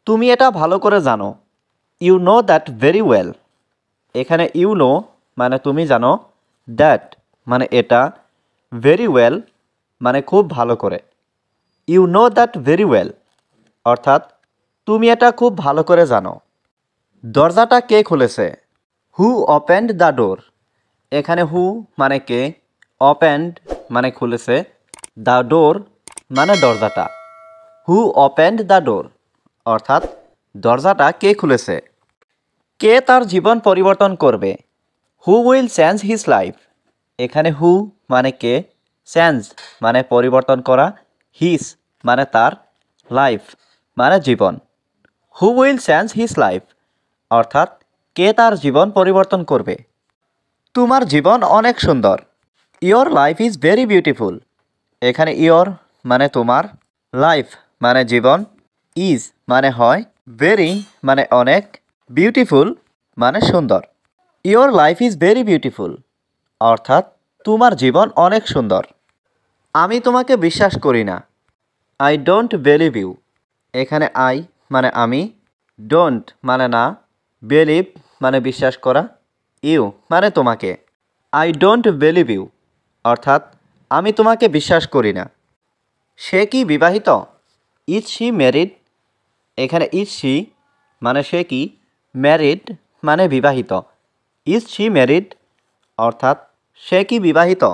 তুমি এটা ভালো করে জানো। You know that very well. এখানে ইউ নো মানে তুমি জানো, দ্যাট মানে এটা, ভেরি ওয়েল মানে খুব ভালো করে। You know that very well অর্থাৎ তুমি এটা খুব ভালো করে জানো। দরজাটা কে খুলেছে? Who opened the door. এখানে হু মানে কে, ওপেন্ড মানে খুলেছে, দ্য ডোর মানে দরজাটা। হু ওপেন্ড দ্য ডোর অর্থাৎ দরজাটা কে খুলেছে। কে তার জীবন পরিবর্তন করবে? হু উইল চেঞ্জ হিজ লাইফ। এখানে হু মানে কে, চেঞ্জ মানে পরিবর্তন করা, হিজ মানে তার, লাইফ মানে জীবন। Who will change his life অর্থাৎ কে তার জীবন পরিবর্তন করবে। তোমার জীবন অনেক সুন্দর। Your life is very beautiful. এখানে ইয়োর মানে তোমার, লাইফ মানে জীবন, ইজ মানে হয়, ভেরি মানে অনেক, বিউটিফুল মানে সুন্দর। Your life is very beautiful অর্থাৎ তোমার জীবন অনেক সুন্দর। আমি তোমাকে বিশ্বাস করি না। I don't believe you. এখানে আই মানে আমি, ডোন্ট মানে না, বিলিভ মানে বিশ্বাস করা, ইউ মানে তোমাকে। আই ডোন্ট বিলিভ ইউ অর্থাৎ আমি তোমাকে বিশ্বাস করি না। সে কি বিবাহিত? Is she married. এখানে ইজ শি মানে সে কি, ম্যারিড মানে বিবাহিত। ইজ শি ম্যারিড অর্থাৎ সে কি বিবাহিত।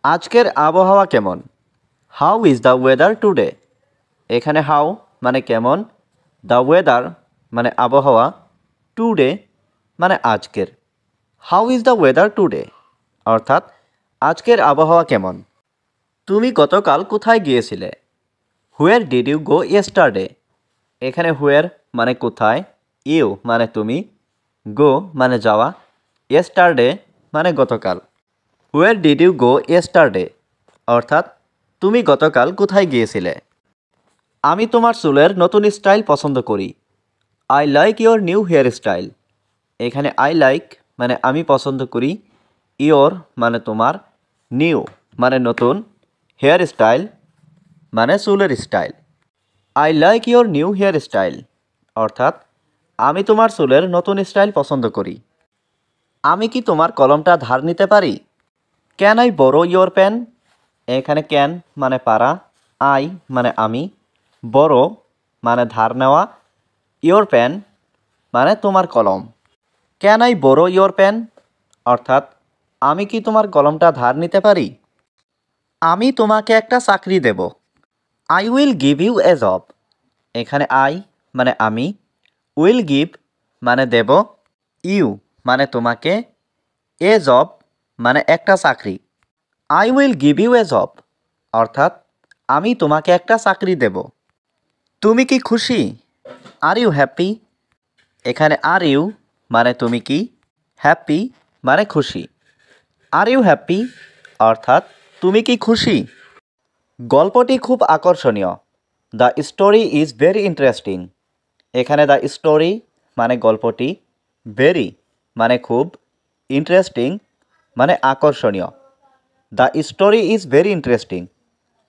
আজকের আবহাওয়া কেমন? How is the weather today. এখানে হাউ মানে কেমন, দ্য ওয়েদার মানে আবহাওয়া, টুডে মানে আজকের। How is the weather today অর্থাৎ আজকের আবহাওয়া কেমন। তুমি গতকাল কোথায় গিয়েছিলে? হুয়ার ডিড ইউ গো ইয়েস্টারডে। এখানে হুয়ার মানে কোথায়, ইউ মানে তুমি, গো মানে যাওয়া, ইয়েস্টারডে মানে গতকাল। হুয়ার ডিড ইউ গো ইয়েস্টারডে অর্থাৎ তুমি গতকাল কোথায় গিয়েছিলে। আমি তোমার চুলের নতুন স্টাইল পছন্দ করি। I like your new hair style. এখানে আই লাইক মানে আমি পছন্দ করি, ইয়োর মানে তোমার, নিউ মানে নতুন, হেয়ার স্টাইল মানে চুলের style. I like your new hair style অর্থাৎ আমি তোমার চুলের নতুন স্টাইল পছন্দ করি। আমি কি তোমার কলমটা ধার নিতে পারি? Can I borrow your pen. এখানে ক্যান মানে পারা, আই মানে আমি, বরো মানে ধার নেওয়া, ইয়োর পেন মানে তোমার কলম। Can I borrow your pen অর্থাৎ আমি কি তোমার কলমটা ধার নিতে পারি। আমি তোমাকে একটা চাকরি দেব। I will give you a job. এখানে আই মানে আমি, উইল গিভ মানে দেব, ইউ মানে তোমাকে, এ জব মানে একটা চাকরি। I will give you a job অর্থাৎ আমি তোমাকে একটা চাকরি দেব। তুমি কি খুশি? Are you happy. এখানে আর ইউ মানে তুমি কি, হ্যাপি মানে খুশি। আর ইউ হ্যাপি অর্থাৎ তুমি কি খুশি। গল্পটি খুব আকর্ষণীয়। The story is very interesting. এখানে দ্য স্টোরি মানে গল্পটি, ভেরি মানে খুব, ইন্টারেস্টিং মানে আকর্ষণীয়। The story is very interesting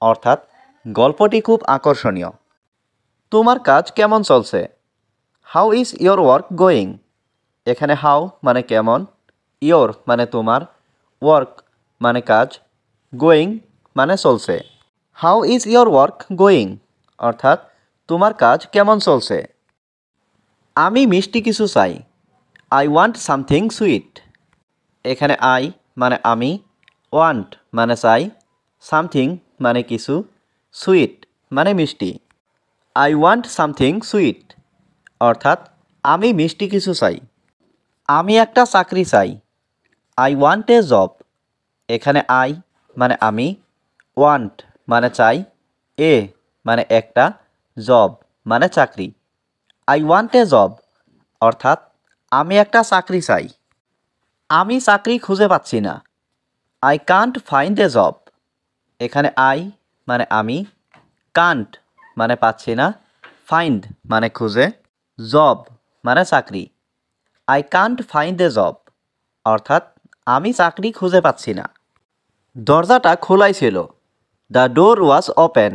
অর্থাৎ গল্পটি খুব আকর্ষণীয়। তোমার কাজ কেমন চলছে? How is your work going. এখানে হাউ মানে কেমন, ইয়োর মানে তোমার, ওয়ার্ক মানে কাজ, গোয়িং মানে চলছে। How is your work going অর্থাৎ তোমার কাজ কেমন চলছে। আমি মিষ্টি কিছু চাই। I want something sweet. এখানে আই মানে আমি, ওয়ান্ট মানে চাই, সামথিং মানে কিছু, সুইট মানে মিষ্টি। আই ওয়ান্ট সামথিং সুইট অর্থাৎ আমি মিষ্টি কিছু চাই। আমি একটা চাকরি চাই। I want a job. এখানে আই মানে আমি, ওয়ান্ট মানে চাই, এ মানে একটা, জব মানে চাকরি। আই ওয়ান্ট এ জব অর্থাৎ আমি একটা চাকরি চাই। আমি চাকরি খুঁজে পাচ্ছি না। I can't find a job. এখানে আই মানে আমি, কান্ট মানে পাচ্ছি না, ফাইন্ড মানে খুঁজে, জব মানে চাকরি। I can't find a job অর্থাৎ আমি চাকরি খুঁজে পাচ্ছি না। দরজাটা খোলাই ছিল। The door was open.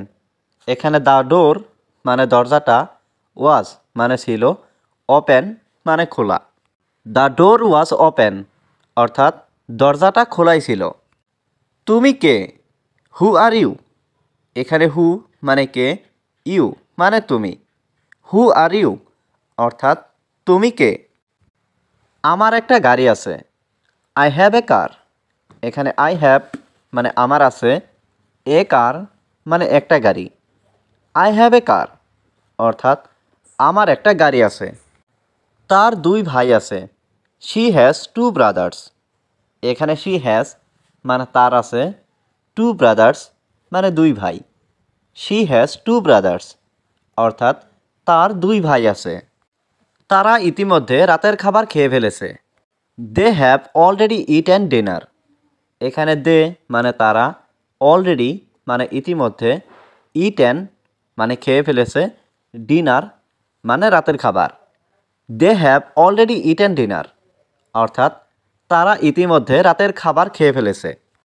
এখানে দ্য ডোর মানে দরজাটা, ওয়াজ মানে ছিল, ওপেন মানে খোলা। দ্য ডোর ওয়াজ ওপেন অর্থাৎ দরজাটা খোলাই ছিল। তুমি কে? হু আর ইউ? এখানে হু মানে কে, ইউ মানে তুমি। হু আর ইউ অর্থাৎ তুমি কে? আমার একটা গাড়ি আছে। আই হ্যাভ এ কার। এখানে আই হ্যাভ মানে আমার আছে, এ কার মানে একটা গাড়ি। আই হ্যাভ এ কার অর্থাৎ আমার একটা গাড়ি আছে। তার দুই ভাই আছে। She has to brothers. এখানে শি হ্যাজ মানে তার আছে, টু ব্রাদার্স মানে দুই ভাই। শি হ্যাজ টু ব্রাদার্স অর্থাৎ তার দুই ভাই আছে। তারা ইতিমধ্যে রাতের খাবার খেয়ে ফেলেছে। They have already eaten dinner. এখানে দে মানে তারা, অলরেডি মানে ইতিমধ্যে, ইটেন মানে খেয়ে ফেলেছে, ডিনার মানে রাতের খাবার। They have already eaten dinner অর্থাৎ তারা ইতিমধ্যে রাতের খাবার খেয়ে ফেলেছে।